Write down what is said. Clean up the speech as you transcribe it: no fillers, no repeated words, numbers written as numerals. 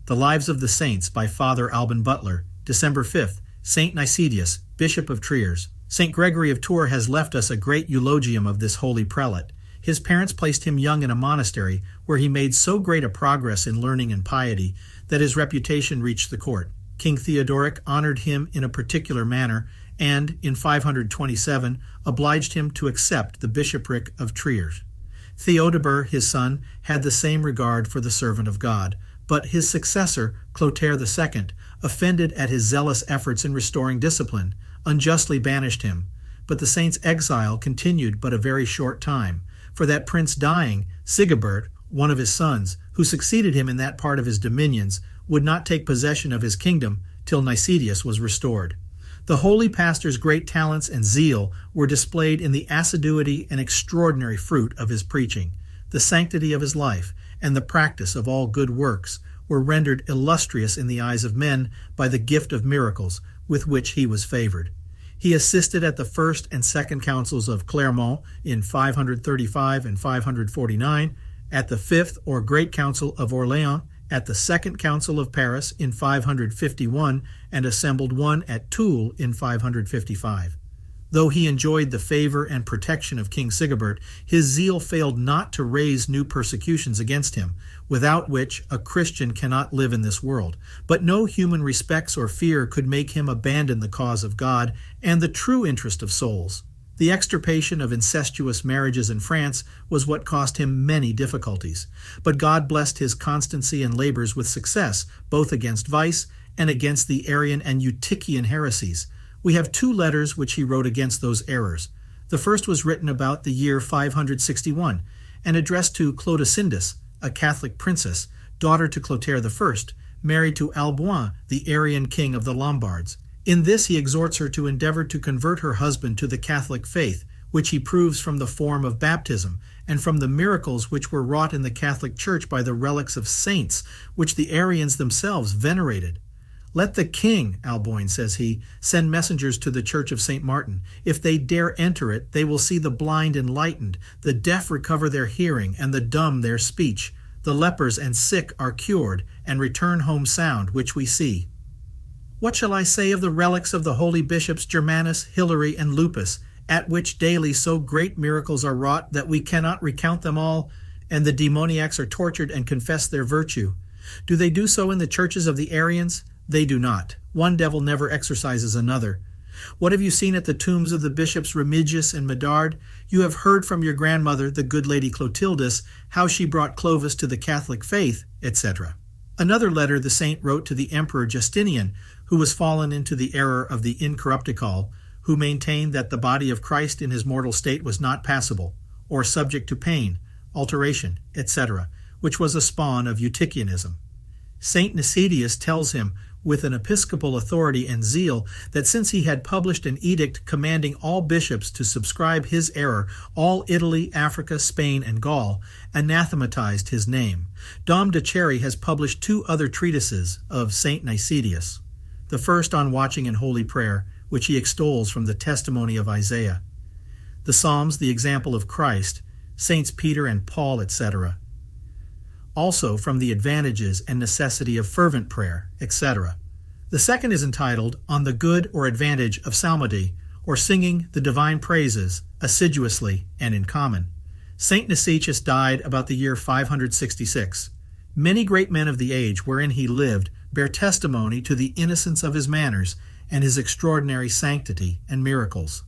The Lives of the Saints by Father Alban Butler, December 5th, Saint Nicetius, Bishop of Triers. St. Gregory of Tours has left us a great eulogium of this holy prelate. His parents placed him young in a monastery where he made so great a progress in learning and piety that his reputation reached the court. King Theodoric honored him in a particular manner and, in 527, obliged him to accept the bishopric of Triers. Theodebert, his son, had the same regard for the servant of God, but his successor, Clotaire II, offended at his zealous efforts in restoring discipline, unjustly banished him. But the saint's exile continued but a very short time, for that prince dying, Sigebert, one of his sons, who succeeded him in that part of his dominions, would not take possession of his kingdom till Nicetius was restored. The holy pastor's great talents and zeal were displayed in the assiduity and extraordinary fruit of his preaching. The sanctity of his life and the practice of all good works were rendered illustrious in the eyes of men by the gift of miracles with which he was favored. He assisted at the first and second councils of Clermont in 535 and 549, at the fifth or Great Council of Orleans, at the Second Council of Paris in 551, and assembled one at Toul in 555. Though he enjoyed the favor and protection of King Sigebert, his zeal failed not to raise new persecutions against him, without which a Christian cannot live in this world. But no human respects or fear could make him abandon the cause of God and the true interest of souls. The extirpation of incestuous marriages in France was what cost him many difficulties, but God blessed his constancy and labors with success, both against vice and against the Arian and Eutychian heresies. We have two letters which he wrote against those errors. The first was written about the year 561 and addressed to Clothsindis, a Catholic princess, daughter to Clotaire I, married to Alboin, the Arian king of the Lombards. In this he exhorts her to endeavor to convert her husband to the Catholic faith, which he proves from the form of baptism, and from the miracles which were wrought in the Catholic Church by the relics of saints, which the Arians themselves venerated. Let the king, Alboin, says he, send messengers to the church of St. Martin. If they dare enter it, they will see the blind enlightened, the deaf recover their hearing, and the dumb their speech. The lepers and sick are cured, and return home sound, which we see. What shall I say of the relics of the holy bishops Germanus, Hilary, and Lupus, at which daily so great miracles are wrought that we cannot recount them all, and the demoniacs are tortured and confess their virtue? Do they do so in the churches of the Arians? They do not. One devil never exorcises another. What have you seen at the tombs of the bishops Remigius and Medard? You have heard from your grandmother, the good lady Clothildis, how she brought Clovis to the Catholic faith, etc. Another letter the saint wrote to the Emperor Justinian, who was fallen into the error of the Incorruptible, who maintained that the body of Christ in his mortal state was not passable, or subject to pain, alteration, etc., which was a spawn of Eutychianism. Saint Nicetius tells him, with an episcopal authority and zeal, that since he had published an edict commanding all bishops to subscribe his error, all Italy, Africa, Spain, and Gaul anathematized his name. Dom de Cherry has published two other treatises of Saint Nicetius. The first on watching and holy prayer, which he extols from the testimony of Isaiah. The Psalms, the example of Christ, Saints Peter and Paul, etc. Also from the advantages and necessity of fervent prayer, etc. The second is entitled On the Good or Advantage of Psalmody, or Singing the Divine Praises assiduously and in common. Saint Nicetius died about the year 566. Many great men of the age wherein he lived bear testimony to the innocence of his manners and his extraordinary sanctity and miracles.